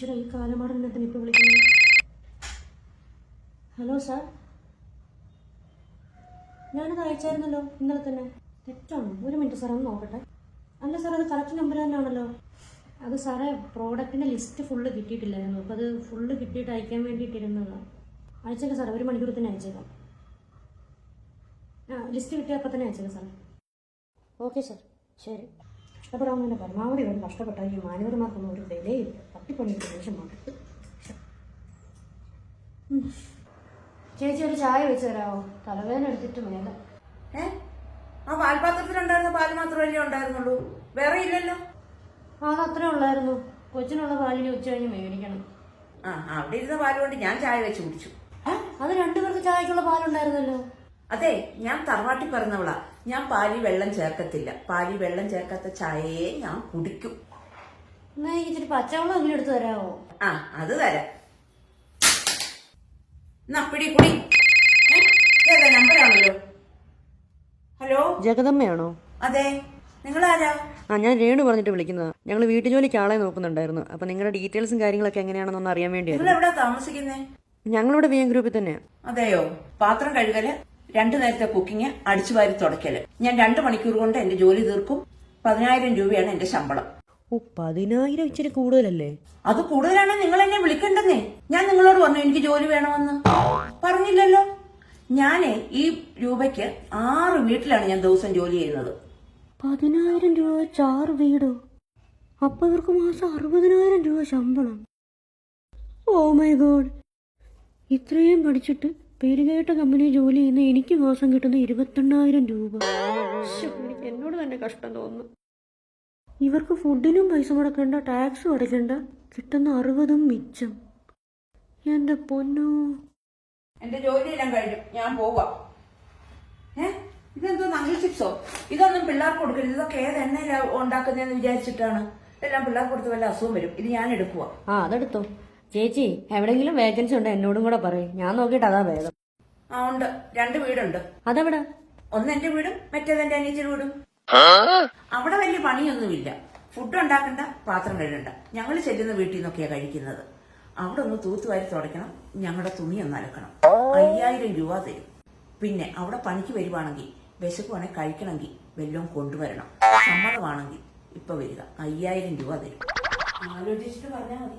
ഈശ്വര, ഈ കാലമാടൻ തന്നെ ഇപ്പോൾ വിളിക്കുന്നു. ഹലോ സാർ, ഞാനത് അയച്ചായിരുന്നല്ലോ ഇന്നലെ തന്നെ. തെറ്റാണോ? ഒരു മിനിറ്റ് സാർ, ഒന്ന് നോക്കട്ടെ. അല്ല സാർ, അത് കറക്റ്റ് നമ്പർ തന്നെയാണല്ലോ. അത് സാറേ, പ്രോഡക്റ്റിൻ്റെ ലിസ്റ്റ് ഫുള്ള് കിട്ടിയിട്ടില്ലായിരുന്നു. അപ്പോൾ അത് ഫുള്ള് കിട്ടിയിട്ട് അയക്കാൻ വേണ്ടിയിട്ടിരുന്നതാണ്. അയച്ചേക്കാം സാറേ, ഒരു മണിക്കൂർ തന്നെ അയച്ചേക്കാം. ലിസ്റ്റ് കിട്ടിയ അപ്പം തന്നെ അയച്ചേക്കാം സാറേ. ഓക്കെ സാർ, ശരി. കഷ്ടപ്പെടാമെന്നെ പരമാവധി വരെ കഷ്ടപ്പെട്ടാൽ ഈ മാനവന്മാർക്കൊന്നും ഒരു വിലയില്ല. തട്ടിപ്പണിയിട്ട് ദേഷ്യം മാത്രം. ചേച്ചി ഒരു ചായ വെച്ച് തരാമോ? തലവേദന എടുത്തിട്ട് മേലെ. ആ പാൽപാത്രത്തിലുണ്ടായിരുന്ന പാല് മാത്രമല്ലേ ഉണ്ടായിരുന്നുള്ളൂ, വേറെ ഇല്ലല്ലോ? അത് അത്രേ ഉള്ളായിരുന്നു. കൊച്ചിനുള്ള പാലിന് ഉച്ച കഴിഞ്ഞ് മേടിക്കണം. അവിടെ ഇരുന്ന പാല് കൊണ്ട് ഞാൻ ചായ വെച്ച് കുടിച്ചു. അത് രണ്ടുപേർക്ക് ചായക്കുള്ള പാലുണ്ടായിരുന്നല്ലോ. അതെ, ഞാൻ തറവാട്ടി പറഞ്ഞവളാ. ഞാൻ പാലി വെള്ളം ചേർക്കത്തില്ല. പാലി വെള്ളം ചേർക്കാത്ത ചായയെ ഞാൻ കുടിക്കും. എന്നാ എനിക്ക് ഇച്ചിരി പച്ചവെള്ളം എങ്കിലും എടുത്തു തരാമോ? അത് തരാം. പിടി കുടി. നമ്പറാണല്ലോ. ഹലോ, ജഗദമ്മയാണോ? അതെ, നിങ്ങളാരാ? ഞാൻ രേണു പറഞ്ഞിട്ട് വിളിക്കുന്നതാ. ഞങ്ങൾ വീട്ടുജോലിക്ക് ആളെ നോക്കുന്നുണ്ടായിരുന്നു. അപ്പൊ നിങ്ങളുടെ ഡീറ്റെയിൽസും കാര്യങ്ങളൊക്കെ എങ്ങനെയാണെന്നൊന്ന് അറിയാൻ വേണ്ടിയായിരുന്നു. നിങ്ങൾ എവിടെ താമസിക്കുന്നേ? ഞങ്ങളിവിടെ വി എം ഗ്രൂപ്പിൽ തന്നെയാ. അതെയോ? പാത്രം കഴുകല്, 2 നേരത്തെ കുക്കിങ്, അടിച്ചുവാരി തുടയ്ക്കല്. ഞാൻ 2 മണിക്കൂർ കൊണ്ട് എന്റെ ജോലി തീർക്കും. 10,000 രൂപയാണ് എന്റെ ശമ്പളം. 10,000 ഇച്ചിരി കൂടുതലല്ലേ? അത് കൂടുതലാണ്. നിങ്ങൾ എന്നെ വിളിക്കണ്ടെന്നേ. ഞാൻ നിങ്ങളോട് പറഞ്ഞു എനിക്ക് ജോലി വേണമെന്ന്. പറഞ്ഞില്ലല്ലോ. ഞാനേ ഈ രൂപയ്ക്ക് 6 വീട്ടിലാണ് ഞാൻ ദിവസം ജോലി ചെയ്യുന്നത്. 10,000 രൂപ 6 വീടോ? അപ്പൊ ഇവർക്ക് മാസം 60,000 രൂപ ശമ്പളം. Oh my god. ഇത്രയും പഠിച്ചിട്ട് പേരുകേട്ട കമ്പനി ജോലി ചെയ്യുന്ന എനിക്ക് മാസം കിട്ടുന്ന 28,000 രൂപ. എനിക്ക് എന്നോട് തന്നെ കഷ്ടം തോന്നുന്നു. ഇവർക്ക് ഫുഡിനും പൈസ മുടക്കണ്ട, ടാക്സും അടയ്ക്കണ്ട, കിട്ടുന്ന 60ഉം മിച്ചം. എന്റെ പൊന്നോ. എന്റെ ജോലിയെല്ലാം കഴിഞ്ഞു, ഞാൻ പോവാം. ഇതെന്തോ നങ്ങൽ ചിപ്സോ? ഇതൊന്നും പിള്ളേർക്ക് കൊടുക്കരുത്. ഇതൊക്കെ ഏത് എണ്ണ ഉണ്ടാക്കുന്നതെന്ന് വിചാരിച്ചിട്ടാണ്. ഇതെല്ലാം പിള്ളേർക്ക് കൊടുത്ത് വല്ല അസുഖം വരും. ഇത് ഞാൻ എടുക്കുക. അതെടുത്തോ ചേച്ചി. എവിടെയെങ്കിലും വേക്കൻസി ഉണ്ടോ എന്നോടും കൂടെ പറയും. ഞാൻ നോക്കിയിട്ട് അതാ ഭേദം. ഉണ്ട്, 2 വീടുണ്ട്. അതെവിടെ? ഒന്ന് എന്റെ വീടും മറ്റേത് എന്റെ അനിയത്തിയുടെ വീടും. അവിടെ വലിയ പണിയൊന്നുമില്ല. ഫുഡ് ഉണ്ടാക്കണ്ട, പാത്രം കഴുകണ്ട. ഞങ്ങൾ ചെല്ലുന്ന വീട്ടിൽ നിന്നൊക്കെയാ കഴിക്കുന്നത്. അവിടെ ഒന്ന് തൂത്തുവാരി തുടയ്ക്കണം, ഞങ്ങളുടെ തുണി ഒന്ന് അലക്കണം. 5,000 രൂപ തരും. പിന്നെ അവിടെ പണിക്ക് വരുവാണെങ്കിൽ, വിശക്കുവാണെങ്കിൽ, കഴിക്കണമെങ്കിൽ വല്ലതും കൊണ്ടുവരണം. സമ്മതമാണെങ്കിൽ ഇപ്പൊ വരിക. 5,000 രൂപ തരും. ആലോചിച്ചിട്ട് പറഞ്ഞാൽ മതി.